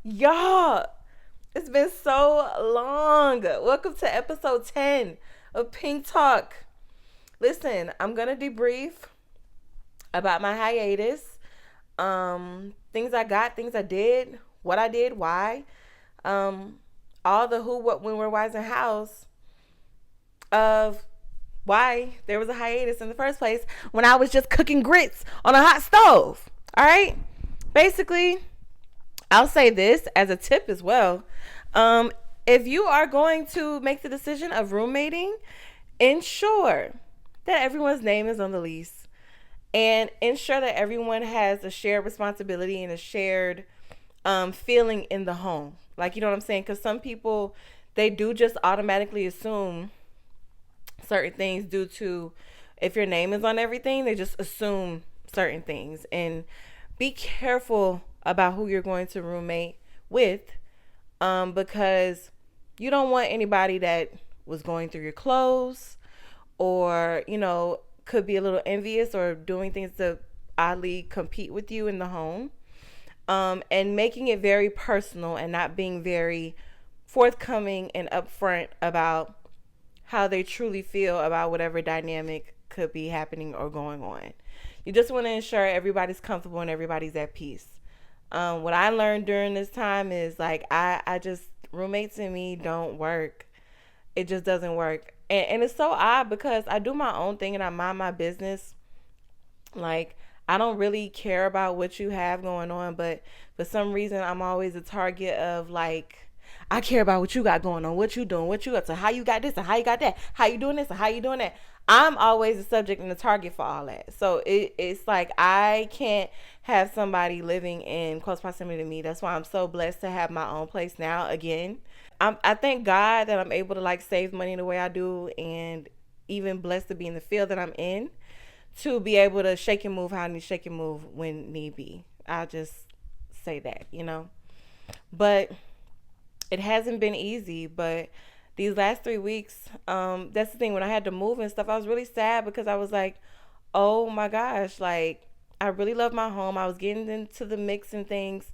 Y'all, it's been so long. Welcome to episode 10 of Pink Talk. Listen, I'm going to debrief about my hiatus. Things I got, things I did, why. Um, all the who, what, when, where, why's, and how's of why there was a hiatus in the first place when I was just cooking grits on a hot stove. All right? Basically, I'll say this as a tip as well. Um, if you are going to make the decision of roommating, ensure that everyone's name is on the lease and ensure that everyone has a shared responsibility and a shared feeling in the home. Like, you know what I'm saying? Because some people, they do just automatically assume certain things due to if your name is on everything, they just assume certain things. And be careful about who you're going to roommate with, because you don't want anybody that was going through your clothes or, could be a little envious or doing things to oddly compete with you in the home. And making it very personal and not being very forthcoming and upfront about how they truly feel about whatever dynamic could be happening or going on. You just want to ensure everybody's comfortable and everybody's at peace. What I learned during this time is like I just roommates and me don't work. It just doesn't work, and it's so odd because I do my own thing and I mind my business. Like, I don't really care about what you have going on, but for some reason I'm always a target of like, I care about what you got going on, what you doing, what you up to, how you got this and how you got that, how you doing this and how you doing that. I'm always the subject and the target for all that. So it's like I can't have somebody living in close proximity to me. That's why I'm so blessed to have my own place now again. I thank God that I'm able to like save money the way I do, and even blessed to be in the field that I'm in to be able to shake and move how I need to shake and move when need be. I'll just say that. But it hasn't been easy. But these last 3 weeks, that's the thing. When I had to move and stuff, I was really sad because I was like, oh my gosh, like I really love my home. I was getting into the mix and things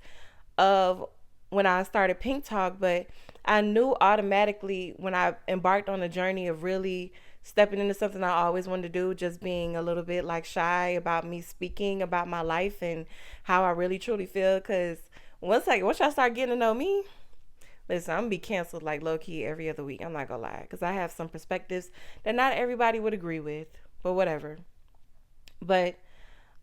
of when I started Pink Talk, but I knew automatically when I embarked on a journey of really stepping into something I always wanted to do, just being a little bit like shy about me speaking about my life and how I really truly feel. Because once y'all start getting to know me, listen, I'm gonna be canceled like low key every other week. I'm not gonna lie, because I have some perspectives that not everybody would agree with, but whatever. But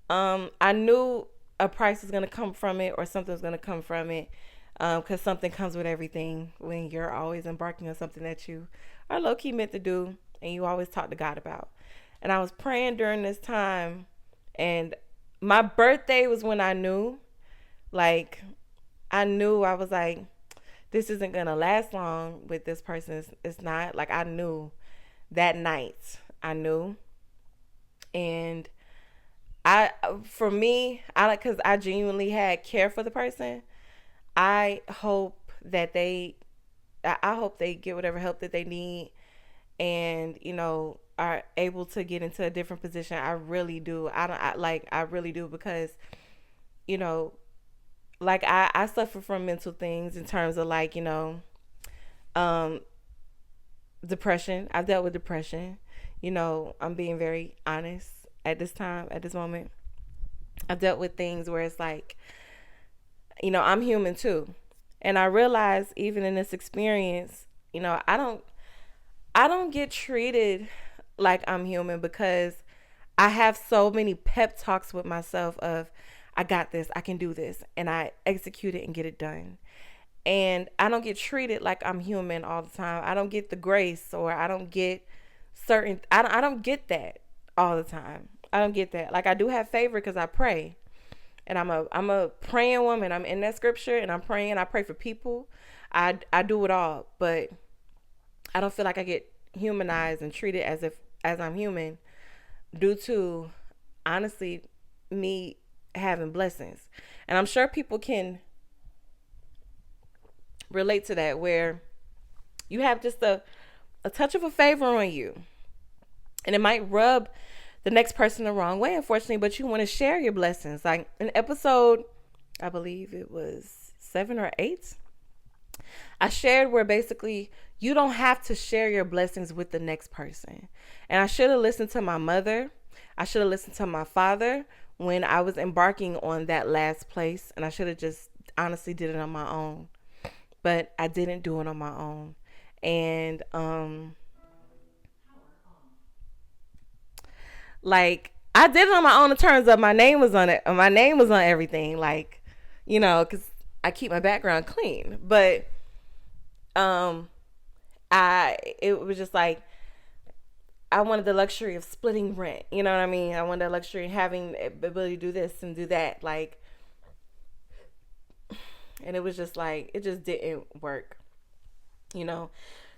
I knew a price was gonna come from it or something was gonna come from it, because something comes with everything when you're always embarking on something that you are low key meant to do and you always talk to God about. And I was praying during this time, and my birthday was when I knew, like, I was like, this isn't gonna last long with this person. It's not. Like, I knew that night. I knew. And for me, I like, because I genuinely had care for the person. I hope that I hope they get whatever help that they need, and are able to get into a different position. I really do. I really do, because you know like I suffer from mental things in terms of like um depression. I've dealt with depression. I'm being very honest at this time, at this moment. I've dealt with things where it's like, I'm human too. And I realize even in this experience, I don't get treated like I'm human because I have so many pep talks with myself of I got this, I can do this, and I execute it and get it done. And I don't get treated like I'm human all the time. I don't get the grace, or I don't get I don't get that all the time. I don't get that. Like, I do have favor because I pray. And I'm a praying woman. I'm in that scripture and I'm praying. I pray for people. I do it all, but I don't feel like I get humanized and treated as I'm human due to, honestly, me having blessings. And I'm sure people can relate to that, where you have just a touch of a favor on you, and it might rub the next person the wrong way, unfortunately, but you want to share your blessings. Like in episode I believe it was 7 or 8. I shared where basically you don't have to share your blessings with the next person. And I should have listened to my mother. I should have listened to my father when I was embarking on that last place. And I should have just honestly did it on my own. But I didn't do it on my own. And like I did it on my own in terms of my name was on it. My name was on everything. Like, because I keep my background clean. But um it was just like I wanted the luxury of splitting rent. You know what I mean? I wanted the luxury of having the ability to do this and do that. Like, and it was just like, it just didn't work. You know,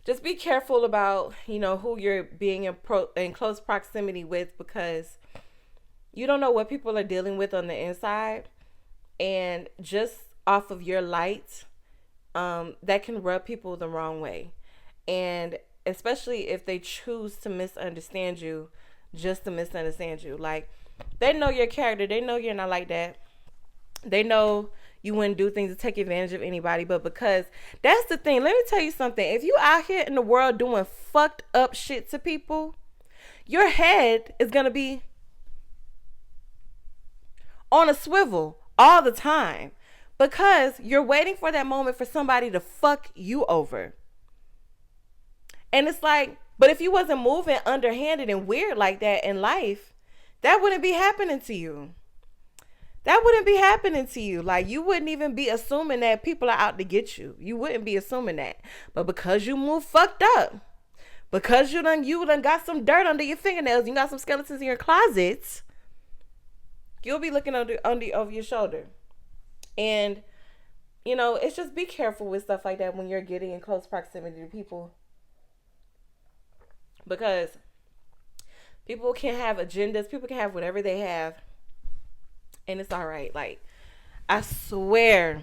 just be careful about, who you're being in close proximity with, because you don't know what people are dealing with on the inside. And just off of your light, that can rub people the wrong way. And especially if they choose to misunderstand you, just to misunderstand you. Like, they know your character. They know you're not like that. They know you wouldn't do things to take advantage of anybody. But because that's the thing. Let me tell you something. If you out here in the world doing fucked up shit to people, your head is going to be on a swivel all the time, because you're waiting for that moment for somebody to fuck you over. And it's like, but if you wasn't moving underhanded and weird like that in life, that wouldn't be happening to you. That wouldn't be happening to you. Like, you wouldn't even be assuming that people are out to get you. You wouldn't be assuming that. But because you move fucked up, because you done got some dirt under your fingernails, you got some skeletons in your closets, you'll be looking over your shoulder. And, it's just be careful with stuff like that when you're getting in close proximity to people. Because people can have agendas. People can have whatever they have. And it's all right. Like, I swear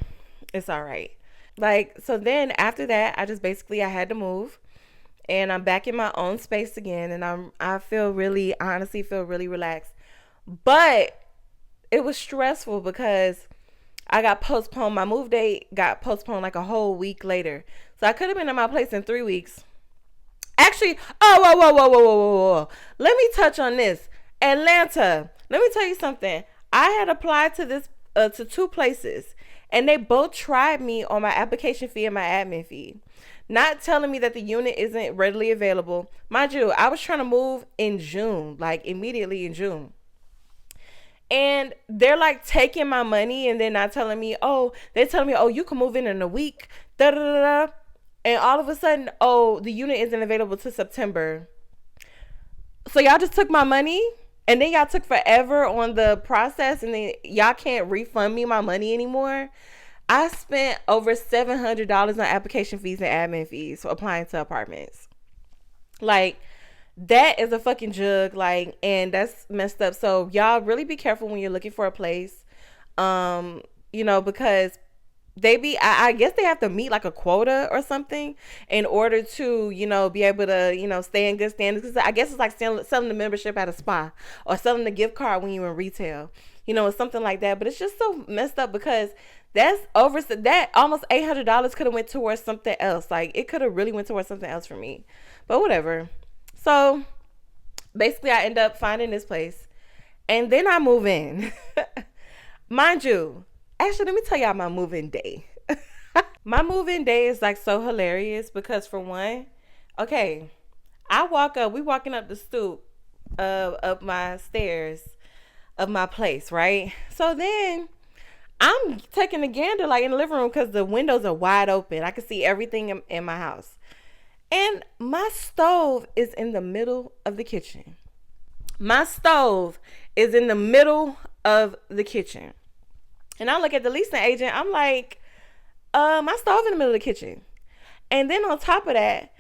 it's all right. Like, so then after that, I had to move. And I'm back in my own space again. And I honestly feel really relaxed. But it was stressful because I got postponed. My move date got postponed like a whole week later. So I could have been in my place in 3 weeks. Actually, whoa. Let me touch on this. Atlanta. Let me tell you something. I had applied to this to 2 places, and they both tried me on my application fee and my admin fee, not telling me that the unit isn't readily available. Mind you, I was trying to move in June, like immediately in June. And they're like taking my money and they're not telling me, they're telling me, you can move in a week. Da da da da. And all of a sudden, the unit isn't available till September. So y'all just took my money, and then y'all took forever on the process, and then y'all can't refund me my money anymore. I spent over $700 on application fees and admin fees for applying to apartments. Like, that is a fucking jug. Like, and that's messed up. So y'all really be careful when you're looking for a place. Because I guess they have to meet like a quota or something in order to, be able to, stay in good standings. Cause I guess it's like selling the membership at a spa or selling the gift card when you're in retail, it's something like that. But it's just so messed up because that almost $800 could have went towards something else. Like, it could have really went towards something else for me, but whatever. So basically I end up finding this place and then I move in. Mind you, actually, let me tell y'all my move-in day. My move-in day is like so hilarious because, for one, okay, we walking up the stoop up my stairs of my place, right? So then I'm taking a gander like in the living room because the windows are wide open. I can see everything in my house. And my stove is in the middle of the kitchen. My stove is in the middle of the kitchen. And I look at the leasing agent. I'm like, my stove in the middle of the kitchen. And then on top of that,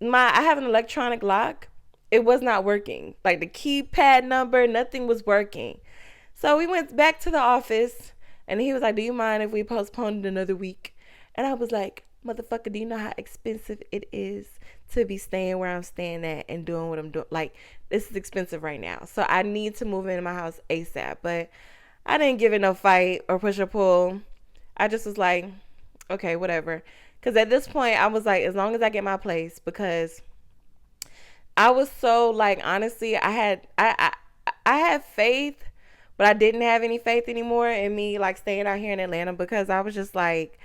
I have an electronic lock. It was not working. Like the keypad number, nothing was working. So we went back to the office and he was like, do you mind if we postponed it another week? And I was like, motherfucker, do you know how expensive it is to be staying where I'm staying at and doing what I'm doing? Like, this is expensive right now. So I need to move into my house ASAP. But I didn't give it no fight or push or pull. I just was like, okay, whatever. Because at this point, I was like, as long as I get my place, because I was so like, honestly, I had faith, but I didn't have any faith anymore in me like staying out here in Atlanta, because I was just like,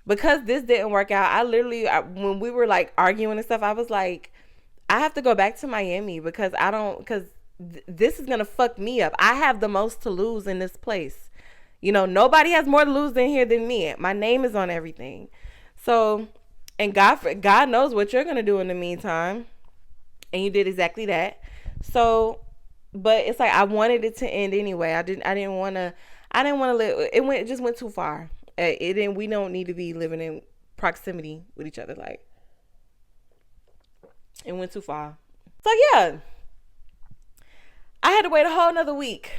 because this didn't work out. When we were like arguing and stuff, I was like, I have to go back to Miami, because I don't, because this is gonna fuck me up. I have the most to lose in this place. You know, nobody has more to lose in here than me. My name is on everything. So, and God knows what you're gonna do in the meantime, and you did exactly that. So, but it's like I wanted it to end anyway. I didn't want to live. It just went too far. It didn't. We don't need to be living in proximity with each other. Like, it went too far. So yeah, I had to wait a whole another week.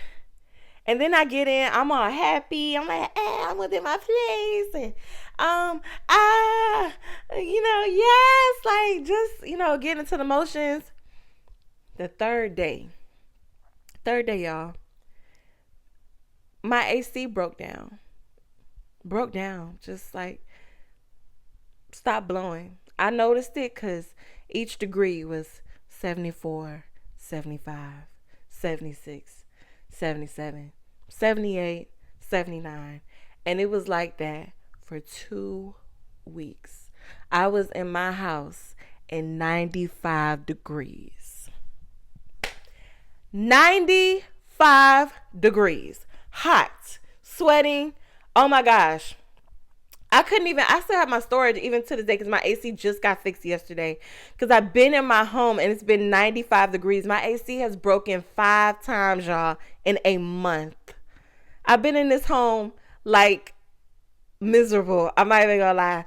And then I get in, I'm all happy. I'm like, I'm within my place. And yes, like just, getting into the motions. The third day, y'all, my AC broke down. Just like stopped blowing. I noticed it because each degree was 74, 75, 76, 77, 78, 79. And it was like that for 2 weeks. I was in my house in 95 degrees. 95 degrees. Hot. Sweating. Oh my gosh. I still have my storage even to this day, because my AC just got fixed yesterday. Because I've been in my home and it's been 95 degrees. My AC has broken 5 times, y'all, in a month. I've been in this home like miserable. I'm not even gonna lie.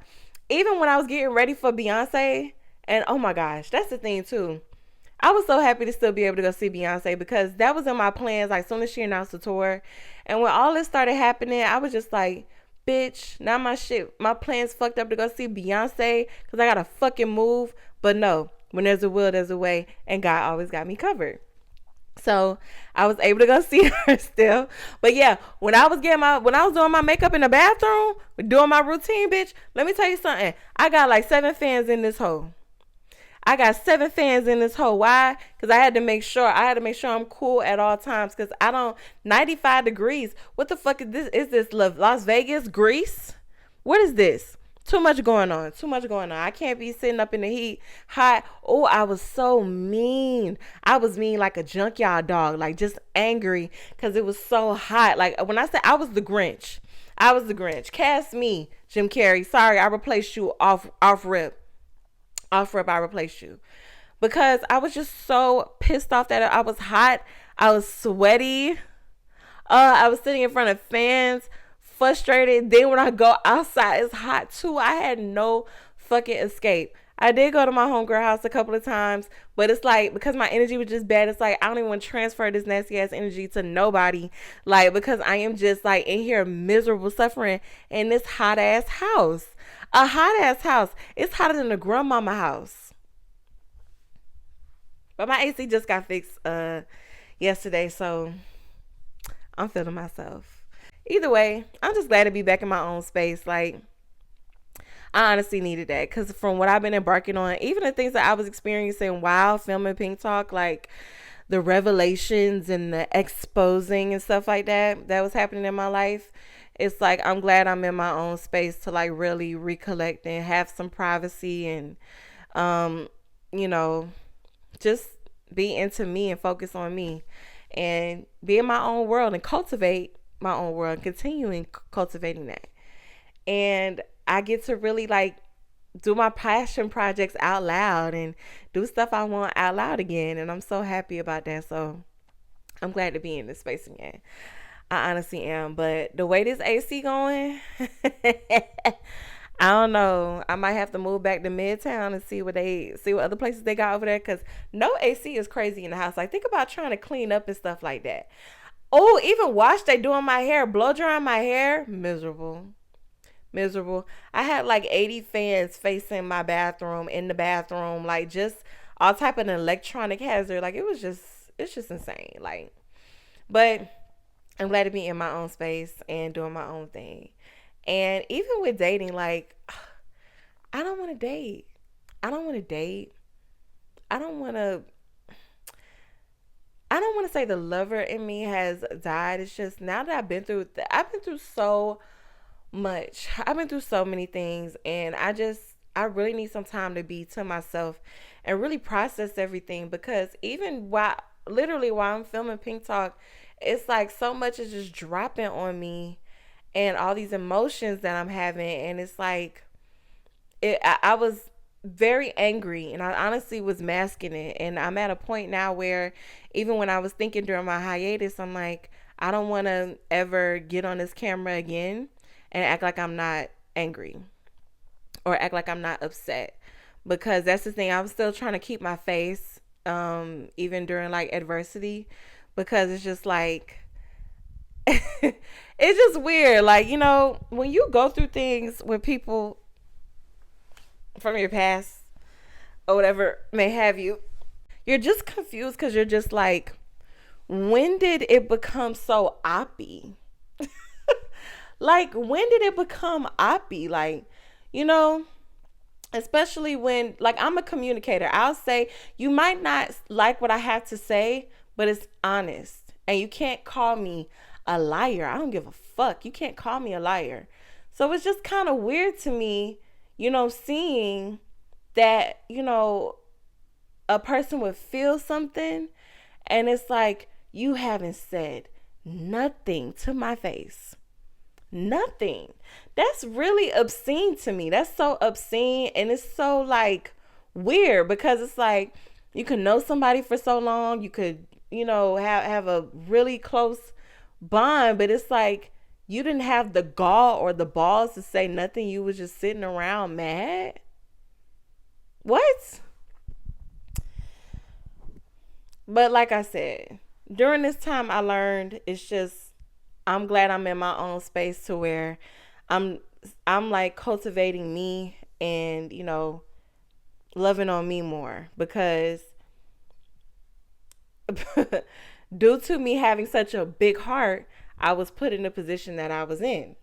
Even when I was getting ready for Beyonce, and oh my gosh, that's the thing too. I was so happy to still be able to go see Beyonce, because that was in my plans, like, as soon as she announced the tour. And when all this started happening, I was just like, bitch, now my plans fucked up to go see Beyonce, because I gotta fucking move. But no, when there's a will, there's a way, and God always got me covered. So I was able to go see her still. But yeah, when I was doing my makeup in the bathroom, doing my routine, bitch, let me tell you something. I got like 7 fans in this hole. Why? Because I had to make sure I'm cool at all times. Because 95 degrees. What the fuck is this? Is this Las Vegas, Greece? What is this? Too much going on. I can't be sitting up in the heat, hot. Oh, I was so mean. I was mean like a junkyard dog, like just angry because it was so hot. Like when I said I was the Grinch. Cast me, Jim Carrey. Sorry, I replaced you off rip. I replaced you. Because I was just so pissed off that I was hot. I was sweaty. I was sitting in front of fans, frustrated. Then when I go outside, it's hot too. I had no fucking escape. I did go to my homegirl house a couple of times, but it's like, because my energy was just bad, it's like I don't even want to transfer this nasty ass energy to nobody. Like, because I am just like in here miserable, suffering in this hot ass house. A hot ass house. It's hotter than a grandmama house. But my AC just got fixed yesterday, so I'm feeling myself. Either way, I'm just glad to be back in my own space. Like, I honestly needed that, because from what I've been embarking on, even the things that I was experiencing while filming Pynk Talk, like the revelations and the exposing and stuff like that was happening in my life, it's like I'm glad I'm in my own space to like really recollect and have some privacy and just be into me and focus on me and be in my own world and cultivate my own world, continuing cultivating that. And I get to really like do my passion projects out loud and do stuff I want out loud again. And I'm so happy about that. So I'm glad to be in this space again. I honestly am. But the way this AC going, I don't know. I might have to move back to Midtown and see what other places they got over there. Because no AC is crazy in the house. Like, think about trying to clean up and stuff like that. Oh, even wash they doing my hair, blow drying my hair. Miserable. I had like 80 fans facing my bathroom, in the bathroom, like just all type of an electronic hazard. Like it's just insane. Like, but I'm glad to be in my own space and doing my own thing. And even with dating, like, I don't want to date. I don't want to date. I don't want to. I don't want to say the lover in me has died. It's just now that I've been through so much. I've been through so many things, and I really need some time to be to myself and really process everything, because even while I'm filming Pink Talk, it's like so much is just dropping on me and all these emotions that I'm having, and it's like I was very angry, and I honestly was masking it, and I'm at a point now where even when I was thinking during my hiatus, I'm like, I don't want to ever get on this camera again and act like I'm not angry or act like I'm not upset, because that's the thing. I'm still trying to keep my face even during like adversity, because it's just like it's just weird, like, when you go through things with people from your past or whatever may have you, you're just confused, because you're just like, when did it become so oppy? Like, when did it become oppy? Like, you know, especially when, like, I'm a communicator. I'll say, you might not like what I have to say, but it's honest. And you can't call me a liar. I don't give a fuck. You can't call me a liar. So it's just kind of weird to me, seeing that, a person would feel something, and it's like, you haven't said nothing to my face. Nothing. That's really obscene to me. That's so obscene, and it's so like weird, because it's like, you can know somebody for so long, you could, have a really close bond, but it's like, you didn't have the gall or the balls to say nothing. You was just sitting around mad. What? But like I said, during this time I learned, it's just, I'm glad I'm in my own space to where I'm I'm like cultivating me and, loving on me more, because due to me having such a big heart, I was put in the position that I was in.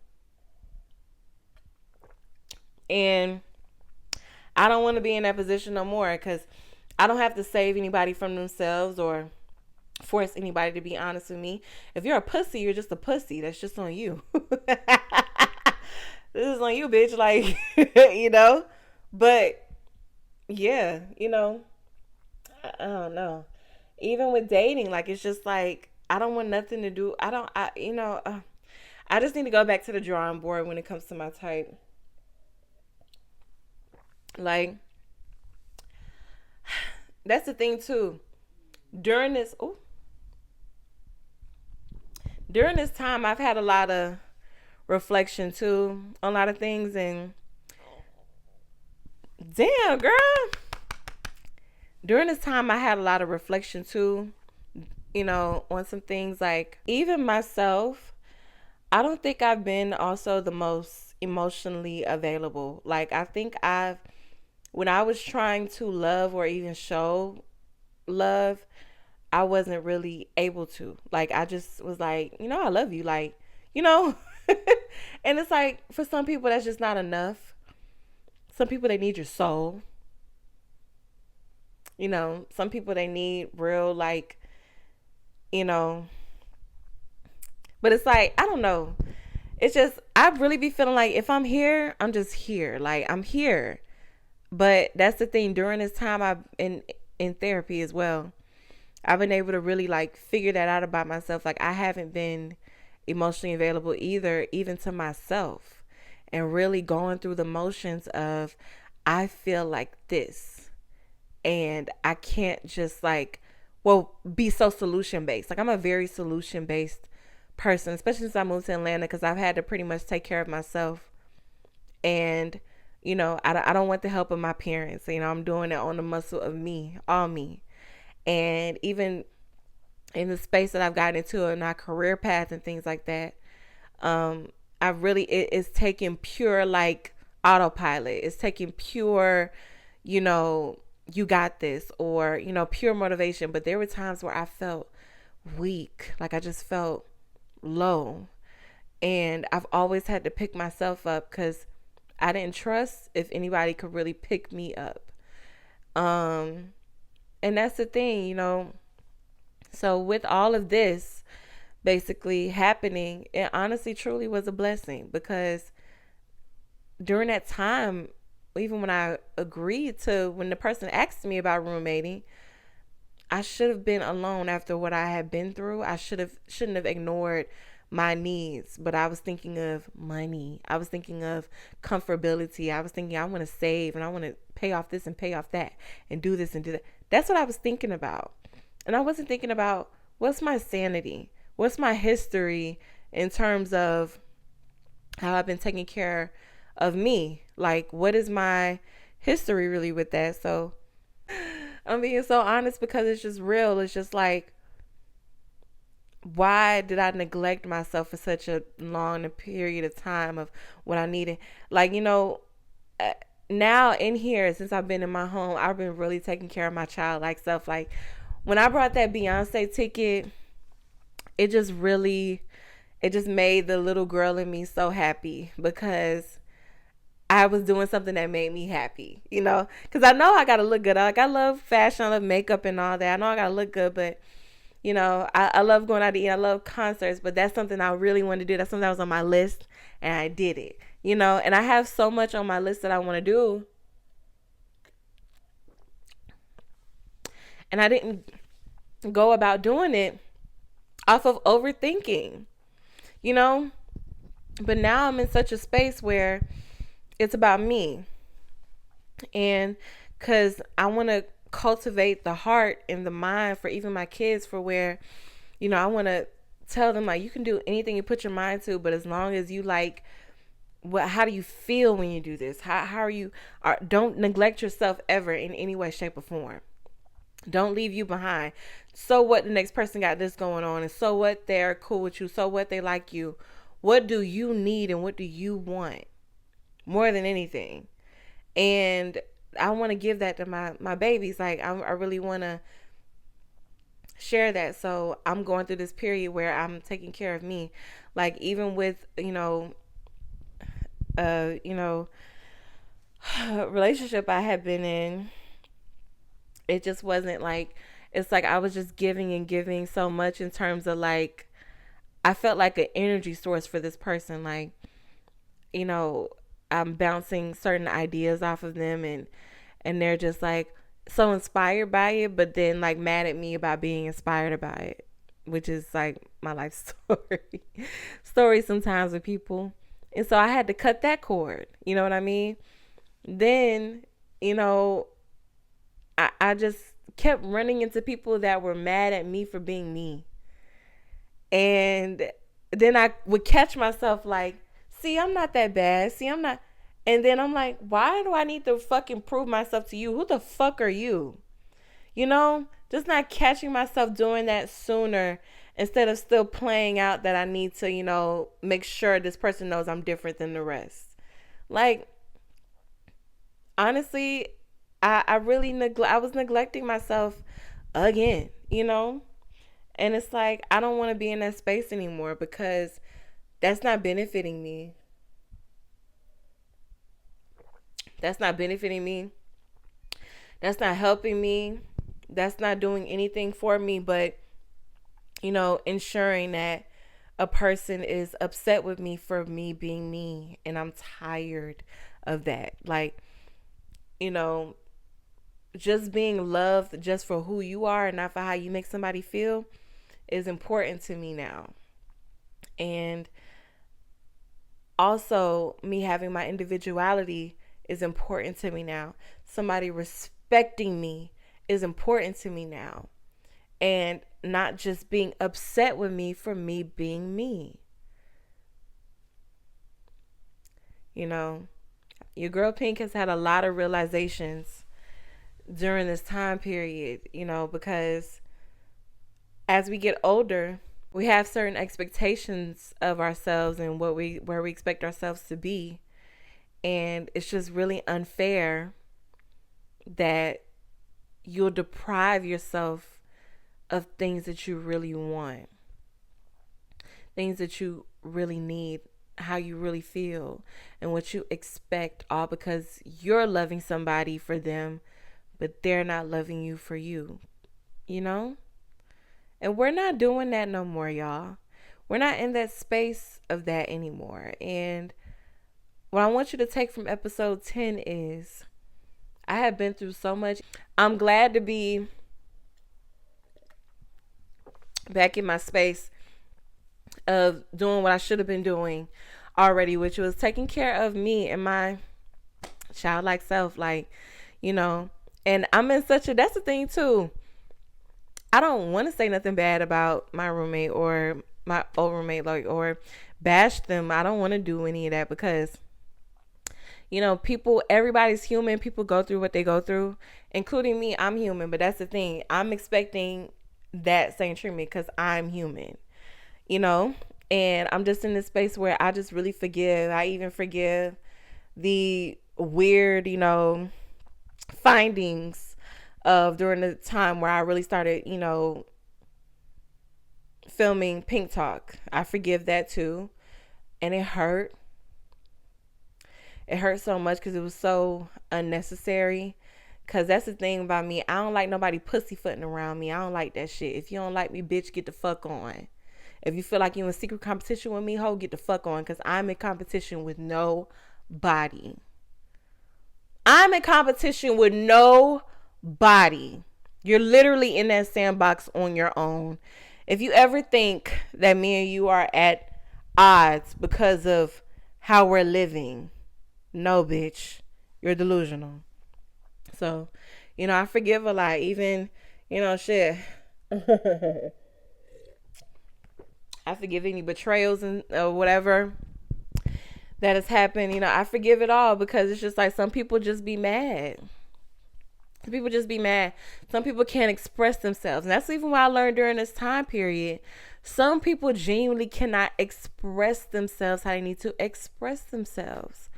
And I don't want to be in that position no more, because I don't have to save anybody from themselves or force anybody to be honest with me. If you're a pussy, you're just a pussy. That's just on you. This is on you, bitch. Like, But yeah, I don't know. Even with dating, like, it's just like, I don't want nothing to do. I just need to go back to the drawing board when it comes to my type. Like, that's the thing too. During this, oh, during this time, I've had a lot of reflection too on a lot of things, and damn, girl. During this time, I had a lot of reflection too, on some things, like, even myself. I don't think I've been also the most emotionally available. Like, I think when I was trying to love or even show love, I wasn't really able to. Like, I just was like, I love you. Like, you know, and it's like, for some people, that's just not enough. Some people, they need your soul. Some people, they need real, like, you know, but it's like, I don't know. It's just, I really be feeling like, if I'm here, I'm just here. Like, I'm here. But that's the thing. During this time, I've been in therapy as well. I've been able to really, like, figure that out about myself. Like, I haven't been emotionally available either, even to myself, and really going through the motions of, I feel like this, and I can't just, like, be so solution based. Like, I'm a very solution based person, especially since I moved to Atlanta, because I've had to pretty much take care of myself. And I don't want the help of my parents. I'm doing it on the muscle of me, all me. And even in the space that I've gotten into in our career path and things like that, it's taking pure, like, autopilot. It's taking pure, you got this, or, pure motivation. But there were times where I felt weak. Like, I just felt low. And I've always had to pick myself up because I didn't trust if anybody could really pick me up. Um, and that's the thing, So with all of this basically happening, it honestly truly was a blessing because during that time, even when I agreed to, when the person asked me about roommating, I should have been alone after what I had been through. I shouldn't have ignored my needs, but I was thinking of money. I was thinking of comfortability. I was thinking I want to save and I want to pay off this and pay off that and do this and do that. That's what I was thinking about. And I wasn't thinking about what's my sanity? What's my history in terms of how I've been taking care of me? Like, what is my history really with that? So I'm being so honest because it's just real. It's just like, why did I neglect myself for such a long period of time of what I needed? Like, uh, now in here, since I've been in my home, I've been really taking care of my childlike self. Like, when I brought that Beyonce ticket, it just really, it just made the little girl in me so happy because I was doing something that made me happy, because I know I got to look good. Like, I love fashion, I love makeup and all that. I know I got to look good, but I love going out to eat. I love concerts, but that's something I really wanted to do. That's something that was on my list, and I did it. And I have so much on my list that I want to do, and I didn't go about doing it off of overthinking, you know. But now I'm in such a space where it's about me, and because I want to cultivate the heart and the mind for even my kids, for where I want to tell them, like, you can do anything you put your mind to, but as long as you like, how do you feel when you do this? How are you? Don't neglect yourself ever in any way, shape, or form. Don't leave you behind. So what, the next person got this going on, and so what, they're cool with you, so what, they like you. What do you need and what do you want more than anything? And I want to give that to my babies. Like, I really want to share that. So I'm going through this period where I'm taking care of me. Like, even with, uh, you know, relationship I had been in, it just wasn't like, it's like I was just giving and giving so much in terms of, like, I felt like an energy source for this person. Like, you know, I'm bouncing certain ideas off of them, and they're just like so inspired by it, but then like mad at me about being inspired by it, which is like my life story sometimes with people. And so I had to cut that cord. You know what I mean? Then, you know, I just kept running into people that were mad at me for being me. And then I would catch myself like, see, I'm not that bad. See, I'm not. And then I'm like, why do I need to fucking prove myself to you? Who the fuck are you? You know, just not catching myself doing that sooner, instead of still playing out that I need to, make sure this person knows I'm different than the rest. Like, honestly, I really I was neglecting myself again, And it's like, I don't want to be in that space anymore because that's not benefiting me. That's not benefiting me. That's not helping me. That's not doing anything for me but, ensuring that a person is upset with me for me being me. And I'm tired of that. Like, you know, just being loved just for who you are and not for how you make somebody feel is important to me now. And also, me having my individuality is important to me now. Somebody respecting me is important to me now. And not just being upset with me for me being me. Your girl Pynk has had a lot of realizations during this time period, because as we get older, we have certain expectations of ourselves and where we expect ourselves to be. And it's just really unfair that you'll deprive yourself of things that you really want. things that you really need, how you really feel, and what you expect, all because you're loving somebody for them, but they're not loving you for you, you know? And we're not doing that no more, y'all. We're not in that space of that anymore. And what I want you to take from episode 10 is I have been through so much. I'm glad to be back in my space of doing what I should have been doing already, which was taking care of me and my childlike self. Like, you know, and I'm in such a, that's the thing too. I don't want to say nothing bad about my roommate or my old roommate, like, or bash them. I don't want to do any of that because, you know, people, everybody's human. People go through what they go through, including me. I'm human, but that's the thing. I'm expecting that same treatment because I'm human, you know, and I'm just in this space where I just really forgive. I even forgive the weird, you know, findings of during the time where I really started, you know, filming Pynk Talk. I forgive that too. And it hurt. It hurt so much because it was so unnecessary. Because that's the thing about me. I don't like nobody pussyfooting around me. I don't like that shit. If you don't like me, bitch, get the fuck on. If you feel like you're in secret competition with me, ho, get the fuck on. Because I'm in competition with nobody. I'm in competition with nobody. You're literally in that sandbox on your own. If you ever think that me and you are at odds because of how we're living, no, bitch. You're delusional. So, you know, I forgive a lot. Even, you know, shit. I forgive any betrayals and whatever that has happened. You know, I forgive it all because it's just like some people just be mad. Some people just be mad. Some people can't express themselves. And that's even what I learned during this time period. Some people genuinely cannot express themselves how they need to express themselves.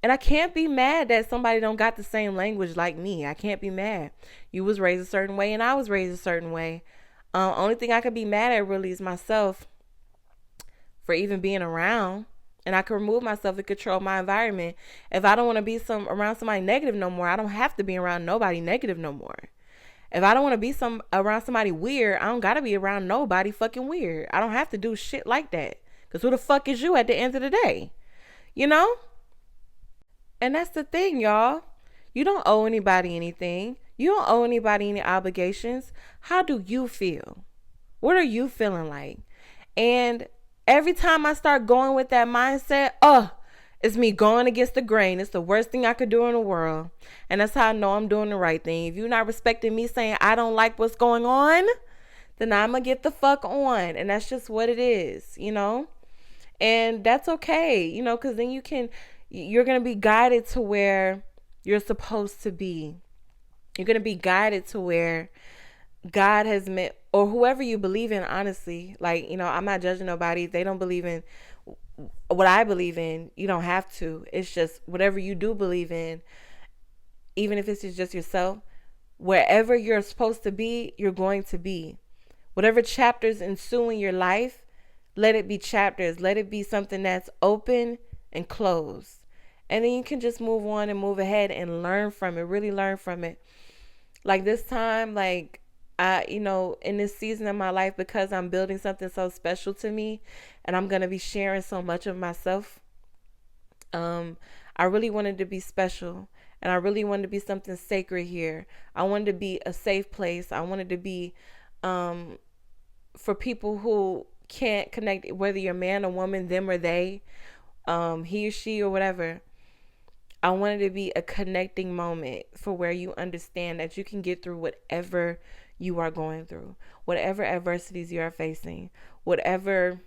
And I can't be mad that somebody don't got the same language like me. I can't be mad. You was raised a certain way and I was raised a certain way. Only thing I could be mad at really is myself for even being around. And I can remove myself and control my environment. If I don't want to be around somebody negative no more, I don't have to be around nobody negative no more. If I don't want to be around somebody weird, I don't got to be around nobody fucking weird. I don't have to do shit like that. Because who the fuck is you at the end of the day? You know? And that's the thing, y'all. You don't owe anybody anything. You don't owe anybody any obligations. How do you feel? What are you feeling like? And every time I start going with that mindset, it's me going against the grain. It's the worst thing I could do in the world. And that's how I know I'm doing the right thing. If you're not respecting me saying I don't like what's going on, then I'm going to get the fuck on. And that's just what it is, you know? And that's okay, you know, because then you're going to be guided to where you're supposed to be. You're going to be guided to where God has meant, or whoever you believe in, honestly. Like, you know, I'm not judging nobody. If they don't believe in what I believe in, you don't have to. It's just whatever you do believe in, even if it's just yourself, wherever you're supposed to be, you're going to be. Whatever chapters ensue in your life, let it be chapters. Let it be something that's open and closed. And then you can just move on and move ahead and learn from it, really learn from it. Like this time, like, you know, in this season of my life, because I'm building something so special to me and I'm going to be sharing so much of myself, I really wanted to be special and I really wanted to be something sacred here. I wanted to be a safe place. I wanted to be for people who can't connect, whether you're a man or woman, them or they, he or she or whatever. I wanted to be a connecting moment for where you understand that you can get through whatever you are going through, whatever adversities you are facing, whatever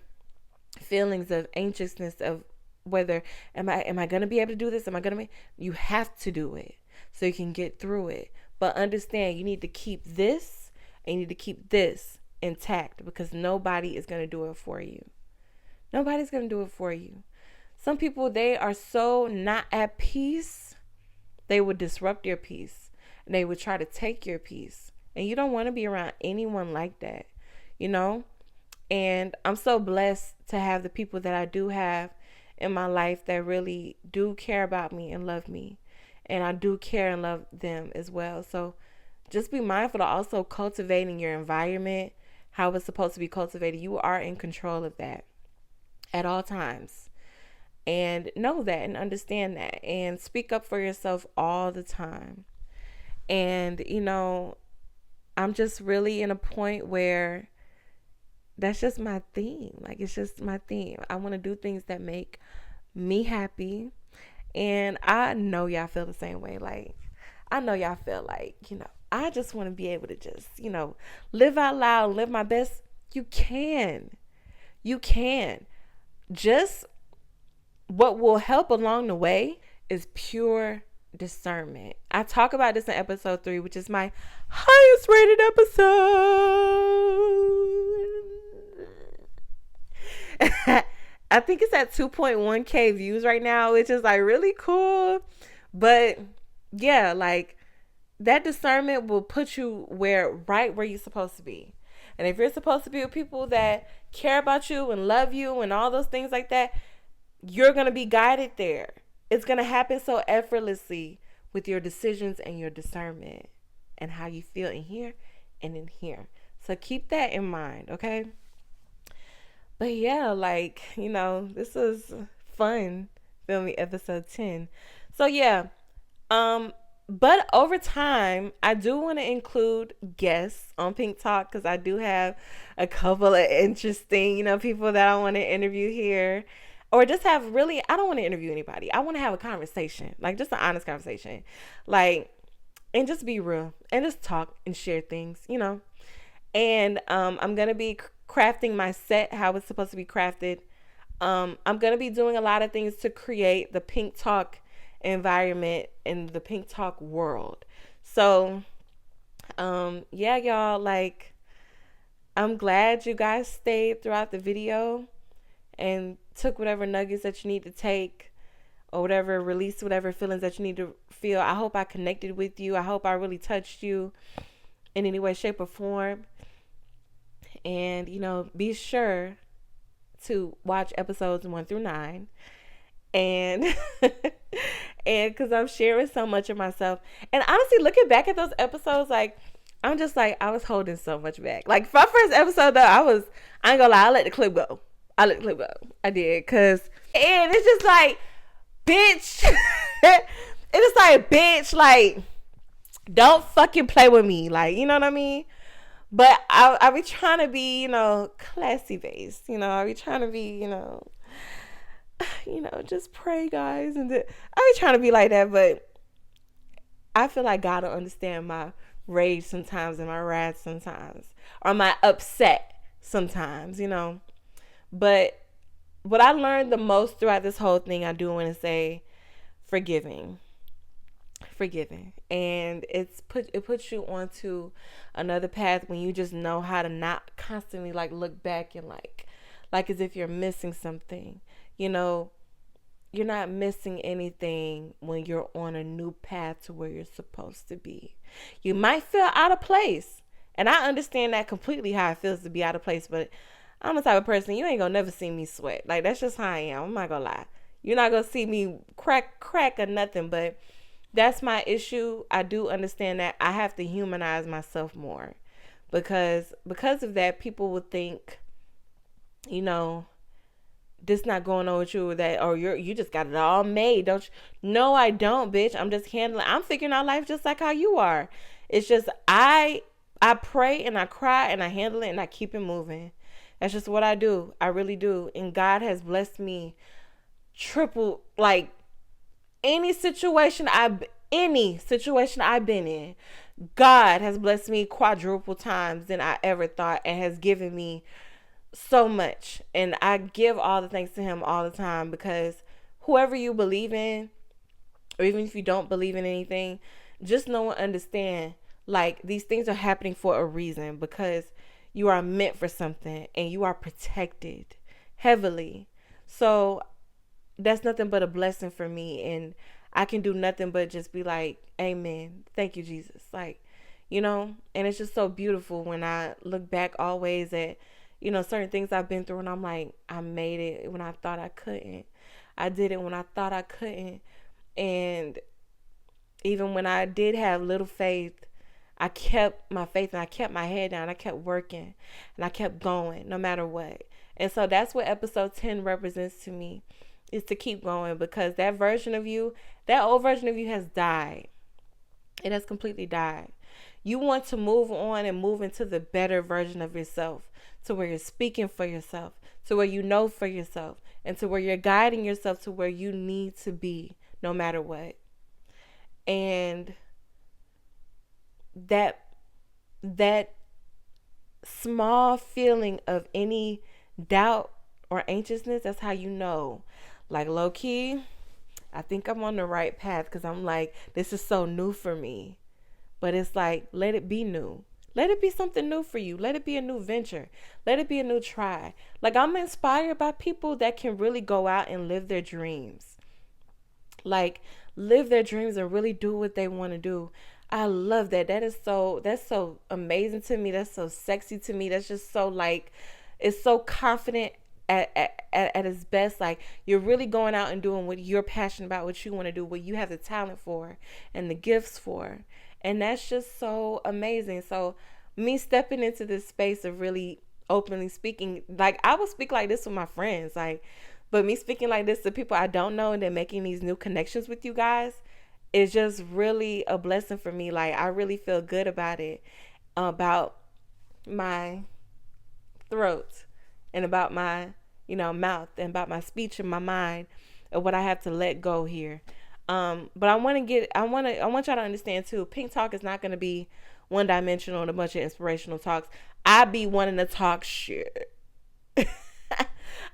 feelings of anxiousness of whether am I going to be able to do this? You have to do it so you can get through it. But understand you need to keep this and you need to keep this intact because nobody is going to do it for you. Nobody's going to do it for you. Some people, they are so not at peace, they would disrupt your peace. And they would try to take your peace. And you don't want to be around anyone like that, you know? And I'm so blessed to have the people that I do have in my life that really do care about me and love me. And I do care and love them as well. So just be mindful of also cultivating your environment, how it's supposed to be cultivated. You are in control of that at all times. And know that and understand that and speak up for yourself all the time. And, I'm just really in a point where that's just my theme. Like, it's just my theme. I want to do things that make me happy. And I know y'all feel the same way. Like, I know y'all feel like, I just want to be able to just, live out loud, live my best. You can. You can. Just what will help along the way is pure discernment. I talk about this in episode 3, which is my highest rated episode. I think it's at 2.1k views right now, which is like really cool. But yeah, like that discernment will put you right where you're supposed to be. And if you're supposed to be with people that care about you and love you and all those things like that, you're going to be guided there. It's going to happen so effortlessly with your decisions and your discernment and how you feel in here and in here. So keep that in mind, okay? But yeah, like, this is fun filming episode 10. So yeah, but over time, I do want to include guests on Pynk Talk because I do have a couple of interesting, people that I want to interview here. Or just I don't want to interview anybody. I want to have a conversation, like just an honest conversation. Like, and just be real and just talk and share things, And I'm going to be crafting my set, how it's supposed to be crafted. I'm going to be doing a lot of things to create the Pynk Talk environment in the Pynk Talk world. So, yeah, y'all, like, I'm glad you guys stayed throughout the video and took whatever nuggets that you need to take or whatever, release whatever feelings that you need to feel. I hope I connected with you. I hope I really touched you in any way, shape, or form. And, be sure to watch episodes 1 through 9. And because I'm sharing so much of myself. And honestly, looking back at those episodes, like, I'm just like, I was holding so much back. Like, my first episode, though, I ain't gonna lie, I let the clip go. I did, and it's just like, bitch. It's like, bitch, like, don't fucking play with me. Like, you know what I mean? But I be trying to be, classy based. I be trying to be, just pray, guys. And I be trying to be like that, but I feel like God will understand my rage sometimes and my wrath sometimes. Or my upset sometimes, But what I learned the most throughout this whole thing, I do want to say forgiving. And it puts you onto another path when you just know how to not constantly like look back and like as if you're missing something. You're not missing anything when you're on a new path to where you're supposed to be. You might feel out of place, and I understand that completely, how it feels to be out of place, but I'm the type of person, you ain't gonna never see me sweat. Like, that's just how I am. I'm not gonna lie. You're not gonna see me crack or nothing, but that's my issue. I do understand that I have to humanize myself more because of that, people would think, this not going on with you or that, or you just got it all made, don't you? No, I don't, bitch. I'm figuring out life just like how you are. It's just I pray and I cry and I handle it and I keep it moving. That's just what I do. I really do. And God has blessed me triple, like any situation I've been in, God has blessed me quadruple times than I ever thought and has given me so much. And I give all the thanks to him all the time, because whoever you believe in, or even if you don't believe in anything, just know and understand, like, these things are happening for a reason, because you are meant for something and you are protected heavily. So that's nothing but a blessing for me, and I can do nothing but just be like, amen, thank you, Jesus. Like, and it's just so beautiful when I look back always at, certain things I've been through, and I'm like, I made it when I thought I couldn't. I did it when I thought I couldn't. And even when I did have little faith, I kept my faith and I kept my head down. I kept working and I kept going no matter what. And so that's what episode 10 represents to me, is to keep going, because that version of you, that old version of you has died. It has completely died. You want to move on and move into the better version of yourself, to where you're speaking for yourself, to where you know for yourself, and to where you're guiding yourself to where you need to be no matter what. And that small feeling of any doubt or anxiousness, that's how you know, like, low key, I think I'm on the right path, because I'm like, this is so new for me. But it's like, let it be new. Let it be something new for you. Let it be a new venture. Let it be a new try. Like, I'm inspired by people that can really go out and live their dreams. Like, live their dreams and really do what they want to do. I love that. That's so amazing to me. That's so sexy to me. That's just so, like, it's so confident at its best. Like, you're really going out and doing what you're passionate about, what you want to do, what you have the talent for and the gifts for. And that's just so amazing. So me stepping into this space of really openly speaking, like, I will speak like this with my friends, like, but me speaking like this to people I don't know and then making these new connections with you guys is just really a blessing for me. Like, I really feel good about it, about my throat, and about my, mouth, and about my speech and my mind, and what I have to let go here. But I want y'all to understand too, Pynk Talk is not going to be one dimensional and a bunch of inspirational talks. I be wanting to talk shit.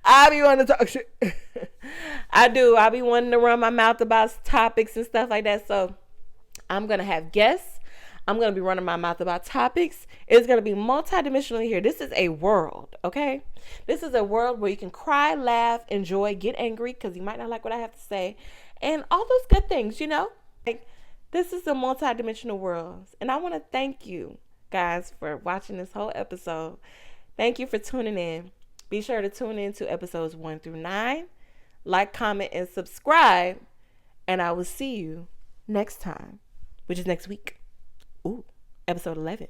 I be wanting to talk shit. I do. I be wanting to run my mouth about topics and stuff like that. So I'm going to have guests. I'm going to be running my mouth about topics. It's going to be multidimensional here. This is a world, okay? This is a world where you can cry, laugh, enjoy, get angry, because you might not like what I have to say, and all those good things, Like, this is a multidimensional world. And I want to thank you guys for watching this whole episode. Thank you for tuning in. Be sure to tune in to episodes 1 through 9. Like, comment, and subscribe. And I will see you next time, which is next week. Ooh, episode 11.